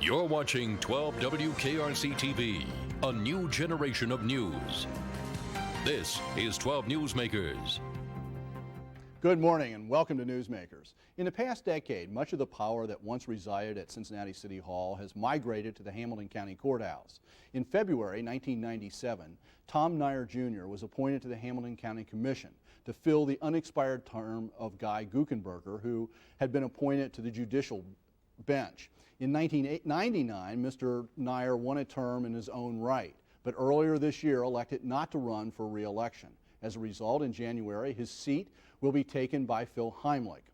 You're watching 12 WKRC TV, a new generation of news. This is 12 Newsmakers. Good morning and welcome to Newsmakers. In the past decade, much of the power that once resided at Cincinnati City Hall has migrated to the Hamilton County Courthouse. In February 1997, Tom Neyer Jr. was appointed to the Hamilton County Commission to fill the unexpired term of Guy Guckenberger, who had been appointed to the judicial bench. In 1999, Mr. Neyer won a term in his own right, but earlier this year elected not to run for re-election. As a result, in January, his seat will be taken by Phil Heimlich.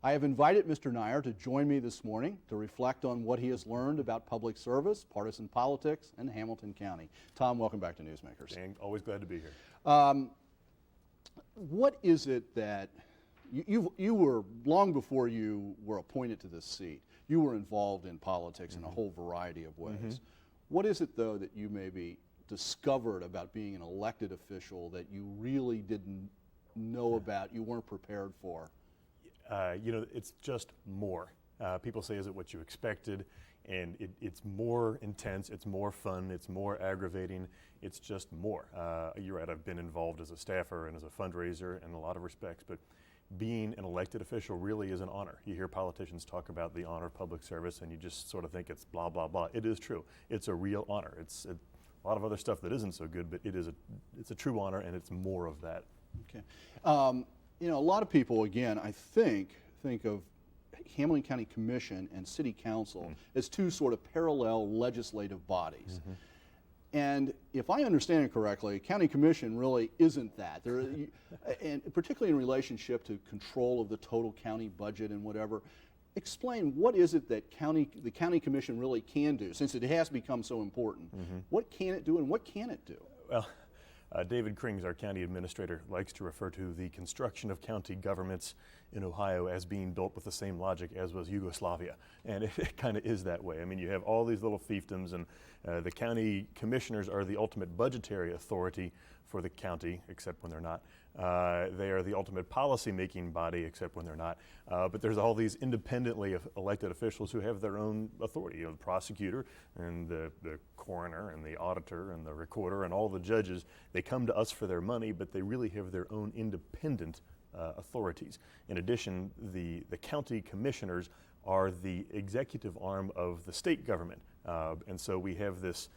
I have invited Mr. Neyer to join me this morning to reflect on what he has learned about public service, partisan politics, and Hamilton County. Tom, welcome back to Newsmakers. Dan, always glad to be here. What is it that you were, long before you were appointed to this seat, you were involved in politics in a whole variety of ways. What is it, though, that you maybe discovered about being an elected official that you really didn't know about, you weren't prepared for? You know, it's just more. People say, is it what you expected? And it's more intense, it's more fun, it's more aggravating, it's just more. You're right, I've been involved as a staffer and as a fundraiser in a lot of respects, but being an elected official really is an honor. You hear politicians talk about the honor of public service and you just sort of think it's blah, blah, blah. It is true. It's a real honor. It's a lot of other stuff that isn't so good, but it's a true honor, and it's more of that. Okay. You know, a lot of people, again, I think of Hamilton County Commission and City Council as two sort of parallel legislative bodies. And if I understand it correctly, County Commission really isn't that. And particularly in relationship to control of the total county budget and whatever. Explain, what is it that the County Commission really can do, since it has become so important? What can it do and what can it do? Well, David Krings, our county administrator, likes to refer to the construction of county governments in Ohio as being built with the same logic as was Yugoslavia. And it kind of is that way. I mean, you have all these little fiefdoms, and the county commissioners are the ultimate budgetary authority for the county, except when they're not. They are the ultimate policy-making body, except when they're not. But there's all these independently elected officials who have their own authority. You know, the prosecutor and the coroner and the auditor and the recorder and all the judges, they come to us for their money, but they really have their own independent authorities. In addition, the county commissioners are the executive arm of the state government. And so we have this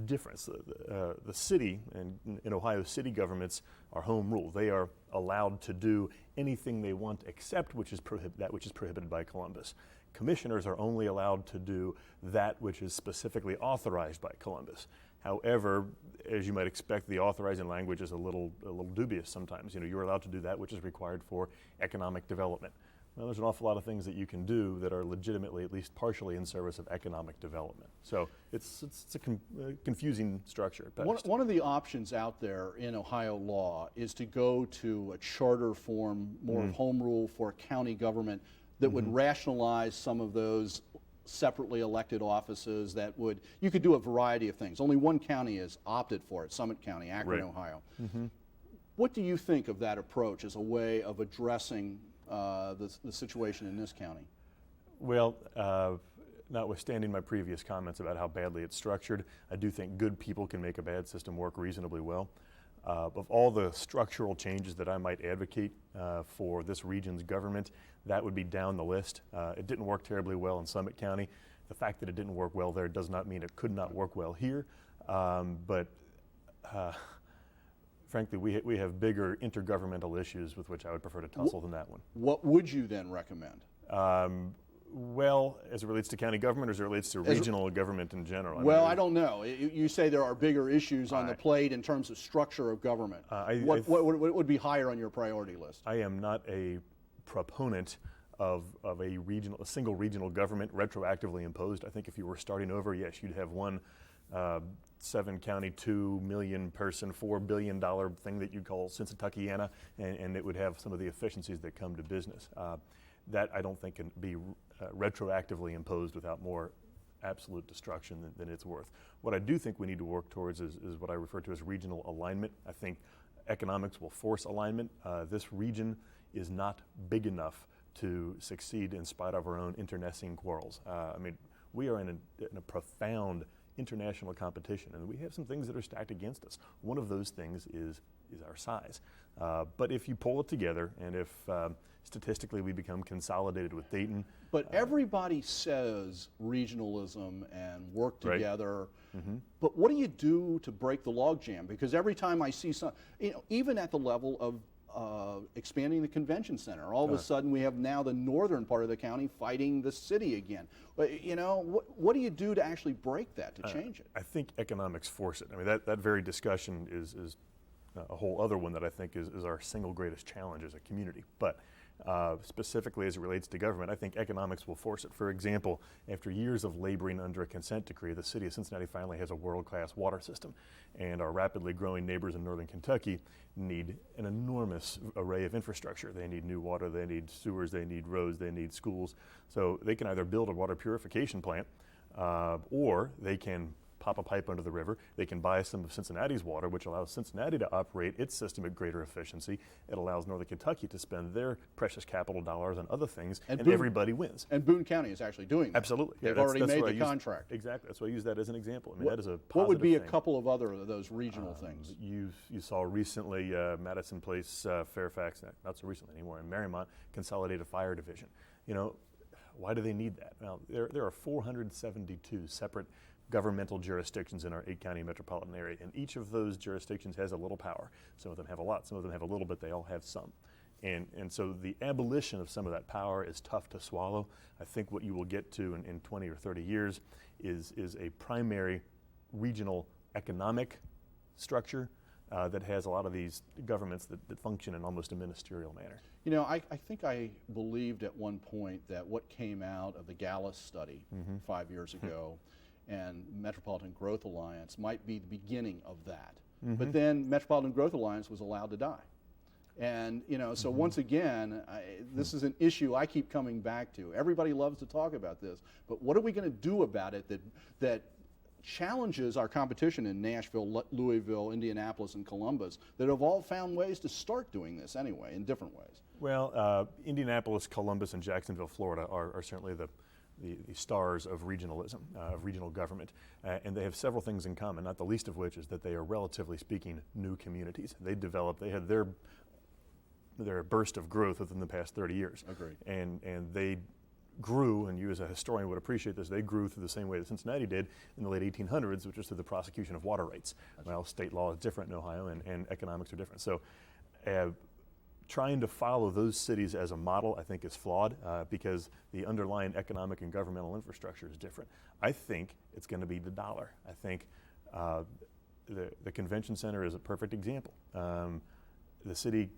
difference. The city, and in Ohio, city governments are home rule. They are allowed to do anything they want except that which is prohibited by Columbus. Commissioners are only allowed to do that which is specifically authorized by Columbus. However, as you might expect, the authorizing language is a little dubious sometimes. You know, you're allowed to do that which is required for economic development. Well, there's an awful lot of things that you can do that are legitimately, at least partially, in service of economic development. So it's a confusing structure at best. One of the options out there in Ohio law is to go to a charter form, more of home rule for county government that would rationalize some of those separately elected offices you could do a variety of things. Only one county has opted for it, Summit County, Akron, Ohio. What do you think of that approach as a way of addressing the situation in this county? Well, notwithstanding my previous comments about how badly it's structured, I do think good people can make a bad system work reasonably well. Of all the structural changes that I might advocate for this region's government, that would be down the list. It didn't work terribly well in Summit County. The fact that it didn't work well there does not mean it could not work well here. But frankly, we have bigger intergovernmental issues with which I would prefer to tussle than that one. What would you then recommend? Well, as it relates to county government or as it relates to regional government in general? I don't know. You say there are bigger issues on the plate in terms of structure of government. What would be higher on your priority list? I am not a proponent of a single regional government retroactively imposed. I think if you were starting over, yes, you'd have one 7-county, 2 million person, $4 billion thing that you'd call Cincinnati, and it would have some of the efficiencies that come to business. That I don't think can be retroactively imposed without more absolute destruction than it's worth. What I do think we need to work towards is what I refer to as regional alignment. I think economics will force alignment. This region is not big enough to succeed in spite of our own internecine quarrels. I mean, We are in a profound international competition, and we have some things that are stacked against us. One of those things is our size. But if you pull it together, and if statistically we become consolidated with Dayton. But everybody says regionalism and work together. Right. But what do you do to break the logjam? Because every time I see some, even at the level of expanding the convention center, all of a sudden we have now the northern part of the county fighting the city again. What do you do to actually break that, to change it? I think economics force it. I mean, that very discussion is a whole other one that I think is our single greatest challenge as a community. But specifically as it relates to government, I think economics will force it. For example, after years of laboring under a consent decree, the city of Cincinnati finally has a world-class water system, and our rapidly growing neighbors in northern Kentucky need an enormous array of infrastructure. They need new water, they need sewers, they need roads, they need schools. So they can either build a water purification plant or they can pop a pipe under the river. They can buy some of Cincinnati's water, which allows Cincinnati to operate its system at greater efficiency. It allows Northern Kentucky to spend their precious capital dollars on other things, and everybody wins. And Boone County is actually doing that. Absolutely. They've already made the contract. Exactly. That's why I use that as an example. I mean, that is a positive What would be thing. A couple of other of those regional things? You saw recently Madison Place, Fairfax, not so recently anymore, and Marymount consolidated fire division. Why do they need that? Well, there are 472 separate governmental jurisdictions in our 8-county metropolitan area, and each of those jurisdictions has a little power. Some of them have a lot, some of them have a little, but they all have some. And so the abolition of some of that power is tough to swallow. I think what you will get to in 20 or 30 years is a primary regional economic structure that has a lot of these governments that function in almost a ministerial manner. I think I believed at one point that what came out of the Gallus study 5 years ago and Metropolitan Growth Alliance might be the beginning of that. But then Metropolitan Growth Alliance was allowed to die. And, so once again, this is an issue I keep coming back to. Everybody loves to talk about this, but what are we going to do about it that challenges our competition in Nashville, Louisville, Indianapolis, and Columbus that have all found ways to start doing this anyway, in different ways? Well, Indianapolis, Columbus, and Jacksonville, Florida are certainly the stars of regionalism, of regional government, and they have several things in common, not the least of which is that they are, relatively speaking, new communities. They had their burst of growth within the past 30 years. Agreed. And they grew, and you as a historian would appreciate this, they grew through the same way that Cincinnati did in the late 1800s, which was through the prosecution of water rights. Well, state law is different in Ohio, and economics are different. So trying to follow those cities as a model, I think, is flawed because the underlying economic and governmental infrastructure is different. I think it's going to be the dollar. I think the convention center is a perfect example. The city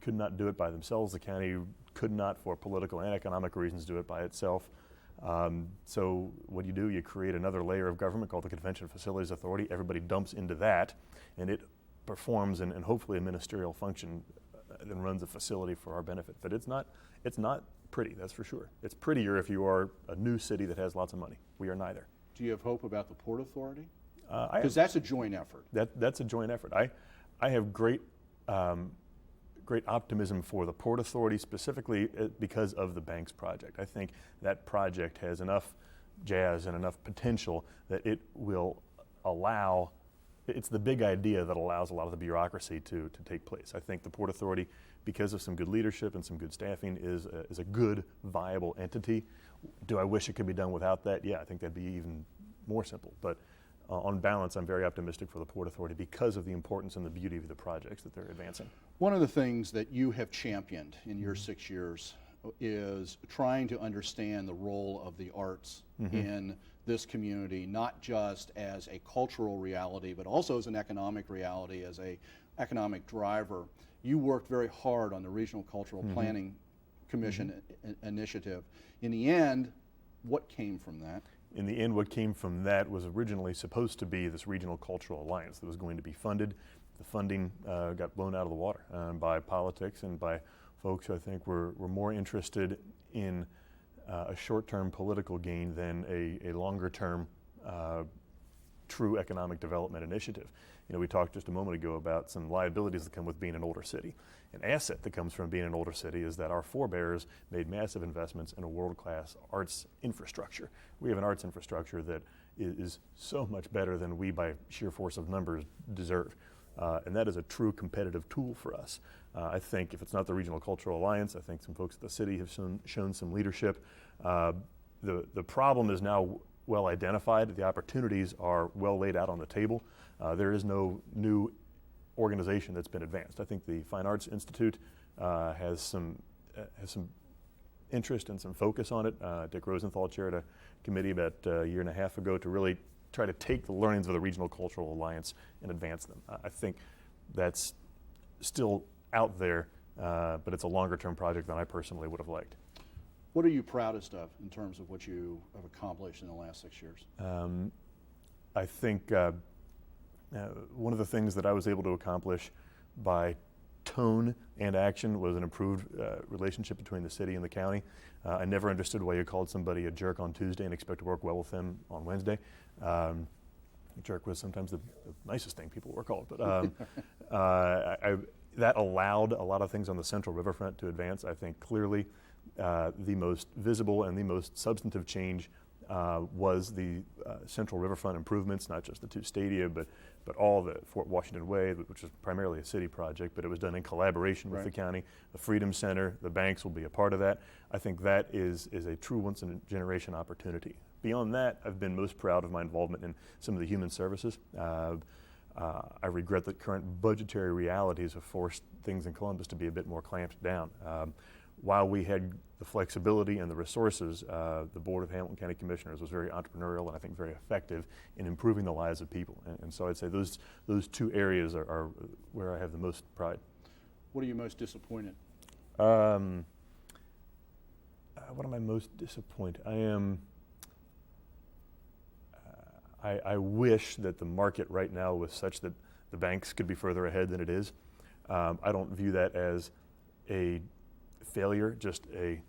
could not do it by themselves. The county could not, for political and economic reasons, do it by itself. So what do? You create another layer of government called the Convention Facilities Authority. Everybody dumps into that, and it performs and hopefully a ministerial function and runs a facility for our benefit. But it's not pretty, that's for sure. It's prettier if you are a new city that has lots of money. We are neither. Do you have hope about the Port Authority? Because that's a joint effort. That's a joint effort. I have great optimism for the Port Authority, specifically because of the Banks project. I think that project has enough jazz and enough potential that it will allow. It's the big idea that allows a lot of the bureaucracy to take place. I think the Port Authority, because of some good leadership and some good staffing, is a good, viable entity. Do I wish it could be done without that? Yeah, I think that'd be even more simple. But on balance, I'm very optimistic for the Port Authority because of the importance and the beauty of the projects that they're advancing. One of the things that you have championed in your 6 years is trying to understand the role of the arts in this community, not just as a cultural reality, but also as an economic reality, as a economic driver. You worked very hard on the Regional Cultural Planning Commission initiative. In the end, what came from that? In the end, what came from that was originally supposed to be this Regional Cultural Alliance that was going to be funded. The funding got blown out of the water by politics and by folks who I think were more interested in a short-term political gain than a longer-term true economic development initiative. You know, we talked just a moment ago about some liabilities that come with being an older city. An asset that comes from being an older city is that our forebears made massive investments in a world-class arts infrastructure. We have an arts infrastructure that is so much better than we, by sheer force of numbers, deserve. And that is a true competitive tool for us. I think if it's not the Regional Cultural Alliance, I think some folks at the city have shown some leadership. The problem is now well identified. The opportunities are well laid out on the table. There is no new organization that's been advanced. I think the Fine Arts Institute has some interest and some focus on it. Dick Rosenthal chaired a committee about a year and a half ago to really try to take the learnings of the Regional Cultural Alliance and advance them. I think that's still out there, but it's a longer term project than I personally would have liked. What are you proudest of in terms of what you have accomplished in the last 6 years? I think one of the things that I was able to accomplish by tone and action was an improved relationship between the city and the county. I never understood why you called somebody a jerk on Tuesday and expect to work well with them on Wednesday. A jerk was sometimes the nicest thing people were called, but that allowed a lot of things on the Central Riverfront to advance. I think clearly the most visible and the most substantive change was the Central Riverfront improvements, not just the two stadia, but all the Fort Washington Way, which is primarily a city project, but it was done in collaboration with the county. The Freedom Center, the banks will be a part of that. I think that is a true once-in-a-generation opportunity. Beyond that, I've been most proud of my involvement in some of the human services. I regret that current budgetary realities have forced things in Columbus to be a bit more clamped down. While we had the flexibility and the resources, the Board of Hamilton County Commissioners was very entrepreneurial and I think very effective in improving the lives of people. And so I'd say those two areas are where I have the most pride. What are you most disappointed? What am I most disappointed? I wish that the market right now was such that the banks could be further ahead than it is. I don't view that as a failure, just a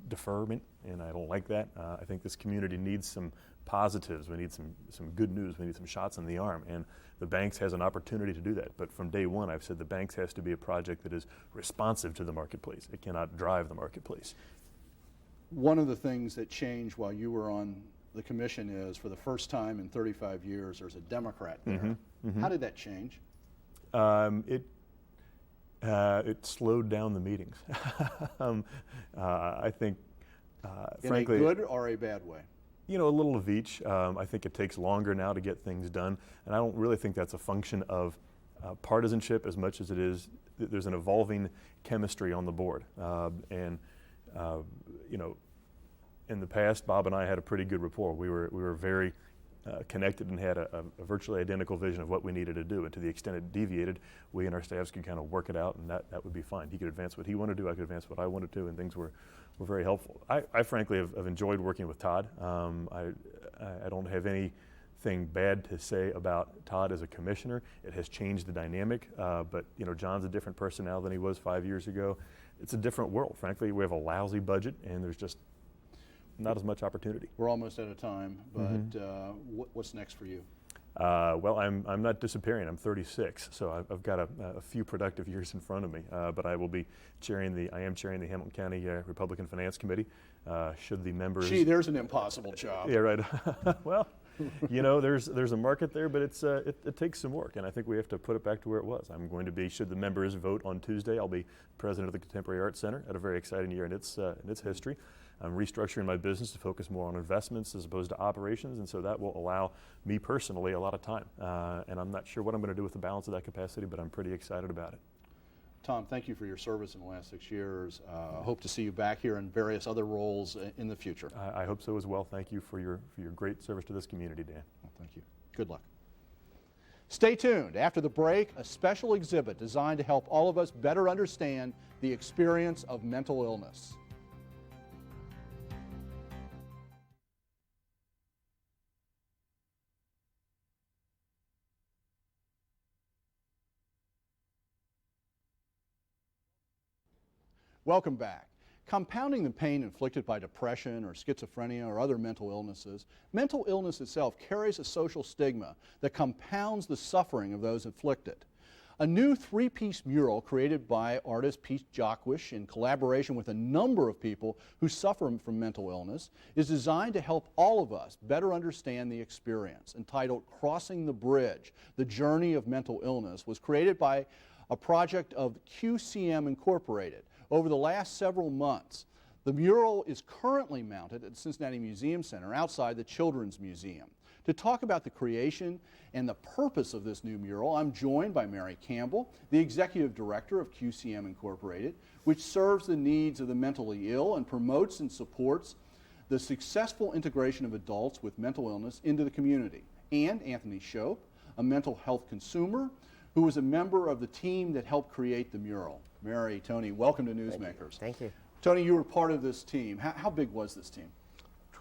deferment, and I don't like that. I think this community needs some positives. We need some good news. We need some shots in the arm, and the banks has an opportunity to do that. But from day one, I've said the banks has to be a project that is responsive to the marketplace. It cannot drive the marketplace. One of the things that changed while you were on the commission is, for the first time in 35 years, there's a Democrat there. How did that change? It slowed down the meetings. I think, frankly, in a good or a bad way? You know, a little of each. I think it takes longer now to get things done, and I don't really think that's a function of partisanship as much as it is there's an evolving chemistry on the board. You know, in the past, Bob and I had a pretty good rapport. We were very connected and had a virtually identical vision of what we needed to do. And to the extent it deviated, we and our staffs could kind of work it out, and that would be fine. He could advance what he wanted to do, I could advance what I wanted to, and things were very helpful. I frankly have enjoyed working with Todd. I don't have anything bad to say about Todd as a commissioner. It has changed the dynamic, but you know, John's a different person now than he was 5 years ago. It's a different world. Frankly, we have a lousy budget, and there's just not as much opportunity. We're almost out of time, but what's next for you? Well, I'm not disappearing. I'm 36, so I've got a few productive years in front of me. But I will be I am chairing the Hamilton County Republican Finance Committee. Should the members? Gee, there's an impossible job. Yeah, right. Well, you know, there's a market there, but it takes some work, and I think we have to put it back to where it was. I'm going to be, should the members vote on Tuesday, I'll be president of the Contemporary Arts Center at a very exciting year in its history. I'm restructuring my business to focus more on investments as opposed to operations, and so that will allow me personally a lot of time. And I'm not sure what I'm going to do with the balance of that capacity, but I'm pretty excited about it. Tom, thank you for your service in the last 6 years. I hope to see you back here in various other roles in the future. I hope so as well. Thank you for your great service to this community, Dan. Well, thank you. Good luck. Stay tuned. After the break, a special exhibit designed to help all of us better understand the experience of mental illness. Welcome back. Compounding the pain inflicted by depression or schizophrenia or other mental illness itself carries a social stigma that compounds the suffering of those afflicted. A new three-piece mural created by artist Pete Jocwish in collaboration with a number of people who suffer from mental illness is designed to help all of us better understand the experience. Entitled Crossing the Bridge, The Journey of Mental Illness, was created by a project of QCM Incorporated. Over the last several months, the mural is currently mounted at the Cincinnati Museum Center outside the Children's Museum. To talk about the creation and the purpose of this new mural, I'm joined by Mary Campbell, the Executive Director of QCM Incorporated, which serves the needs of the mentally ill and promotes and supports the successful integration of adults with mental illness into the community. And Anthony Shope, a mental health consumer, who was a member of the team that helped create the mural. Mary, Tony, welcome to Newsmakers. Thank you. Tony, you were part of this team. How big was this team?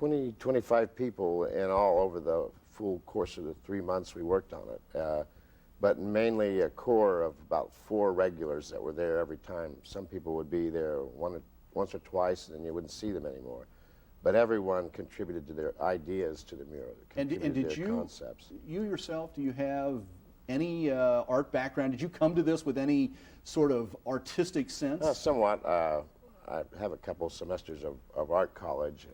25 people in all over the full course of the 3 months we worked on it. But mainly a core of about 4 regulars that were there every time. Some people would be there once or twice and then you wouldn't see them anymore. But everyone contributed to their ideas to the mural. And did you, concepts. You yourself, do you have any art background? Did you come to this with any sort of artistic sense? Somewhat. I have a couple semesters of art college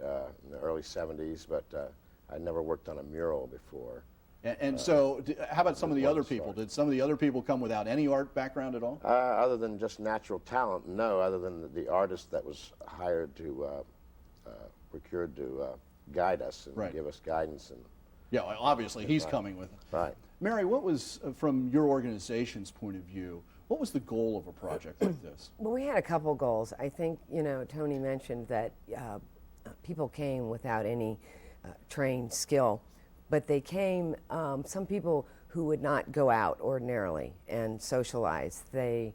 in the early 70s, but I never worked on a mural before. And so, how about some of the other people? Did some of the other people come without any art background at all? Other than just natural talent, no, other than the artist that was hired to, procured to guide us and give us guidance. And yeah, well, obviously he's coming with it. Right. Mary, what was, from your organization's point of view, what was the goal of a project like this? Well, we had a couple goals. I think, Tony mentioned that people came without any trained skill, but they came, some people who would not go out ordinarily and socialize. They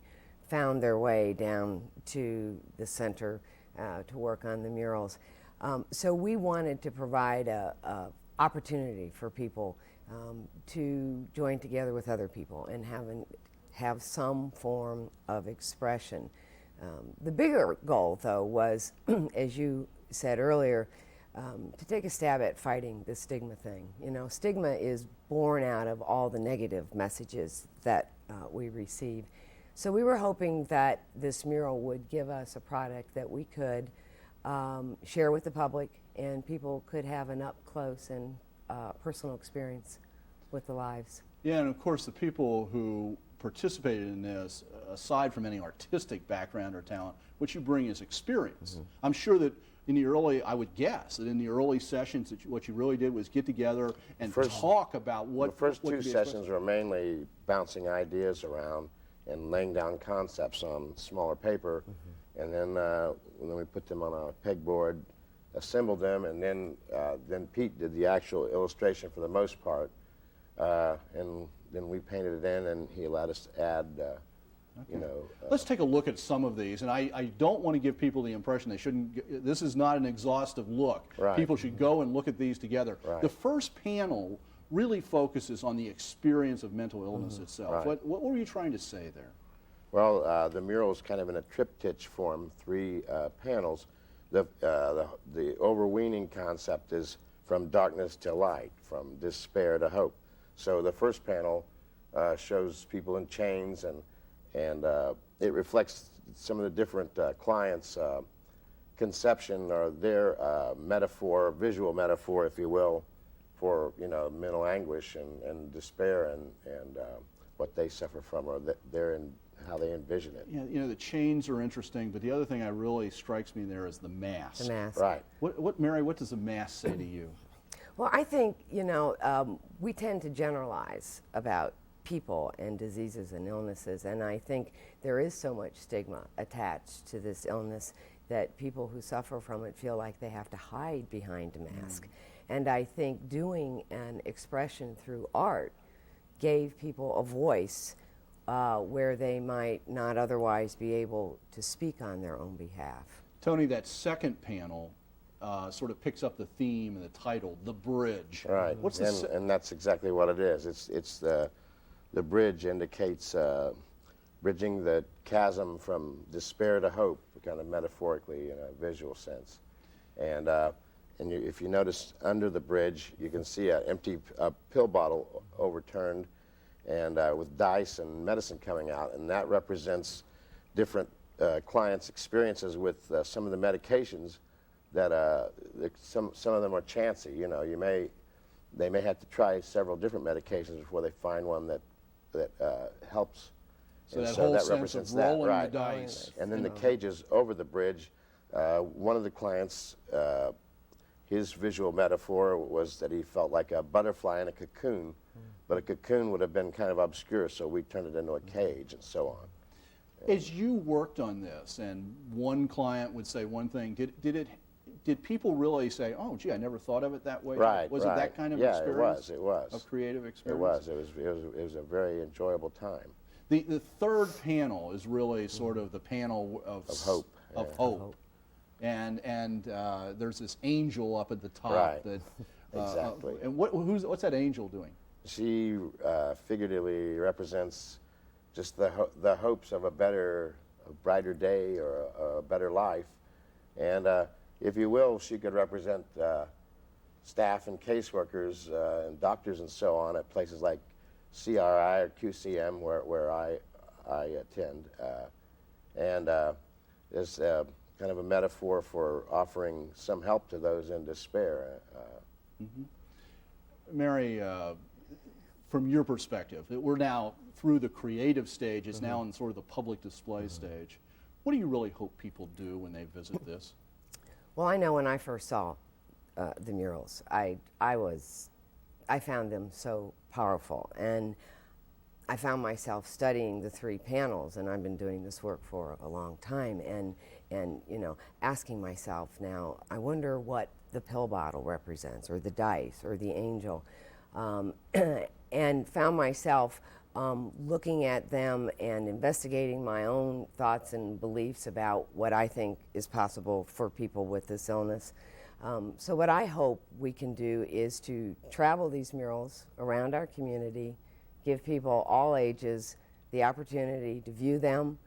found their way down to the center to work on the murals. So we wanted to provide a opportunity for people to join together with other people and have some form of expression. The bigger goal, though, was, as you said earlier, to take a stab at fighting the stigma thing. Stigma is born out of all the negative messages that we receive. So we were hoping that this mural would give us a product that we could share with the public and people could have an up-close and personal experience with the lives. Yeah, and of course the people who participated in this, aside from any artistic background or talent, what you bring is experience. Mm-hmm. I'm sure that in the early, I would guess that in the early sessions, that what you really did was get together and talk about what. The first 2 sessions were mainly bouncing ideas around and laying down concepts on smaller paper, and then we put them on a pegboard, assembled them, and then Pete did the actual illustration for the most part, and then we painted it in, and he allowed us to add. Let's take a look at some of these, and I don't want to give people the impression they shouldn't. This is not an exhaustive look. Right. People should go and look at these together. Right. The first panel really focuses on the experience of mental illness itself. Right. What were you trying to say there? Well, the mural is kind of in a triptych form, 3 panels. The overweening concept is from darkness to light, from despair to hope. So the first panel shows people in chains, and it reflects some of the different clients' conception or their metaphor, visual metaphor, if you will, for mental anguish and despair and what they suffer from, or how they envision it. Yeah, the chains are interesting, but the other thing that really strikes me there is the mask. The mask. Right. Mary, what does the mask say to you? Well, I think, we tend to generalize about people and diseases and illnesses, and I think there is so much stigma attached to this illness that people who suffer from it feel like they have to hide behind a mask. And I think doing an expression through art gave people a voice where they might not otherwise be able to speak on their own behalf. Tony, that second panel sort of picks up the theme and the title, The Bridge. Right, and that's exactly what it is. It's the bridge indicates bridging the chasm from despair to hope, kind of metaphorically in a visual sense. And if you notice under the bridge, you can see an empty pill bottle overturned, and with dice and medicine coming out, and that represents different clients' experiences with some of the medications that some of them are chancy. You know, they may have to try several different medications before they find one that helps. So that whole sense of rolling right. the dice. And then the cages over the bridge. One of the clients, his visual metaphor was that he felt like a butterfly in a cocoon, but a cocoon would have been kind of obscure, so we turned it into a cage and so on. As you worked on this, and one client would say one thing, did people really say, "Oh, gee, I never thought of it that way"? Right. Was it that kind of experience? Yeah, it was. Of creative experience. It was a very enjoyable time. The third panel is really sort of the panel of hope. Of Yeah. hope. And there's this angel up at the top. Right. That, Exactly. And what's that angel doing? She figuratively represents just the hopes of a brighter day or a better life. And if you will, she could represent staff and caseworkers and doctors and so on at places like CRI or QCM where I attend. And is kind of a metaphor for offering some help to those in despair. Mary, from your perspective, we're now through the creative stage, it's now in sort of the public display stage. What do you really hope people do when they visit this? Well, I know when I first saw the murals, I found them so powerful, and I found myself studying the three panels, and I've been doing this work for a long time, and you know, asking myself now, I wonder what the pill bottle represents, or the dice, or the angel, and found myself looking at them and investigating my own thoughts and beliefs about what I think is possible for people with this illness. So what I hope we can do is to travel these murals around our community, give people all ages the opportunity to view them,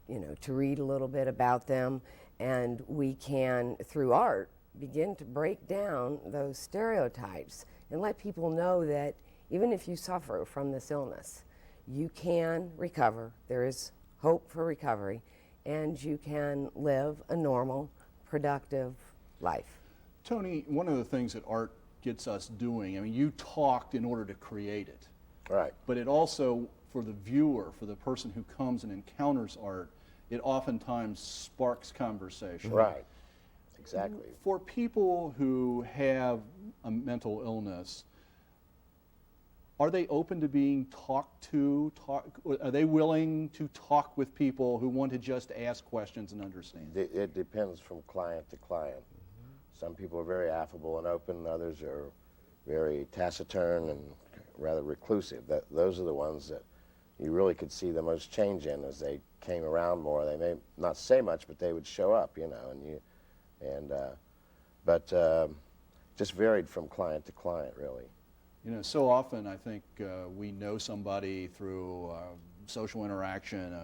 you know, to read a little bit about them, and we can, through art, begin to break down those stereotypes and let people know that even if you suffer from this illness, you can recover. There is hope for recovery, and you can live a normal, productive life. Tony, one of the things that art gets us doing, I mean, you talked in order to create it. Right. But it also, for the viewer, for the person who comes and encounters art, it oftentimes sparks conversation. Right. Exactly. For people who have a mental illness, are they open to being talked to? Are they willing to talk with people who want to just ask questions and understand? It depends from client to client. Some people are very affable and open, others are very taciturn and rather reclusive. Those are the ones that you really could see the most change in as they came around more. They may not say much, but they would show up, you know, but just varied from client to client, really. You know, so often I think we know somebody through social interaction,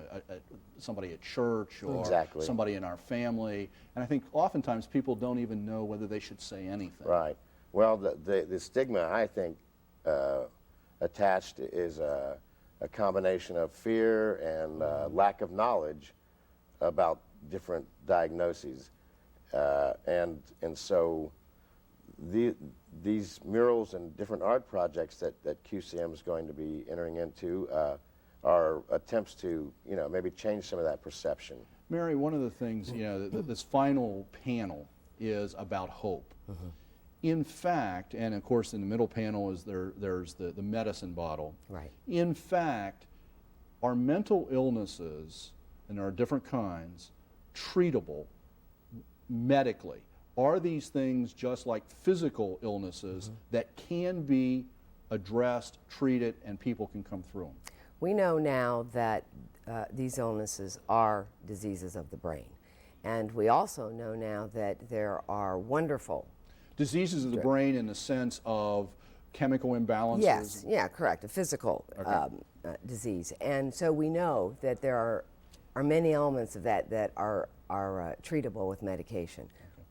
somebody at church or Exactly. somebody in our family, and I think oftentimes people don't even know whether they should say anything. Right. Well, the stigma, I think, attached is a combination of fear and lack of knowledge about different diagnoses. And so these murals and different art projects that QCM is going to be entering into are attempts to, you know, maybe change some of that perception. Mary, one of the things, you know, this final panel is about hope. In fact, and of course in the middle panel is there's the medicine bottle. Right. In fact, are mental illnesses, and there are different kinds, treatable medically? Are these things just like physical illnesses that can be addressed, treated, and people can come through them? We know now that these illnesses are diseases of the brain. And we also know now that there are wonderful Diseases of the brain in the sense of chemical imbalances? Yes, yeah, correct, a physical disease. And so we know that there are many elements of that that are treatable with medication. Okay.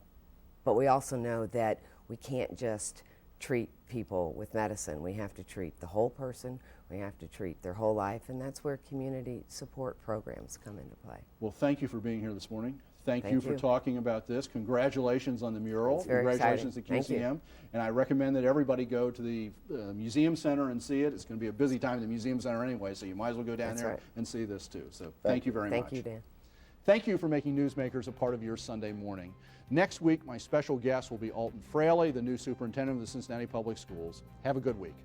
But we also know that we can't just treat people with medicine. We have to treat the whole person, we have to treat their whole life, and that's where community support programs come into play. Well, thank you for being here this morning. Thank you for talking about this. Congratulations on the mural. It's very Congratulations exciting. to QCM. And I recommend that everybody go to the Museum Center and see it. It's going to be a busy time at the Museum Center anyway, so you might as well go down there and see this too. So thank you very much. Thank you, Dan. Thank you for making Newsmakers a part of your Sunday morning. Next week, my special guest will be Alton Fraley, the new superintendent of the Cincinnati Public Schools. Have a good week.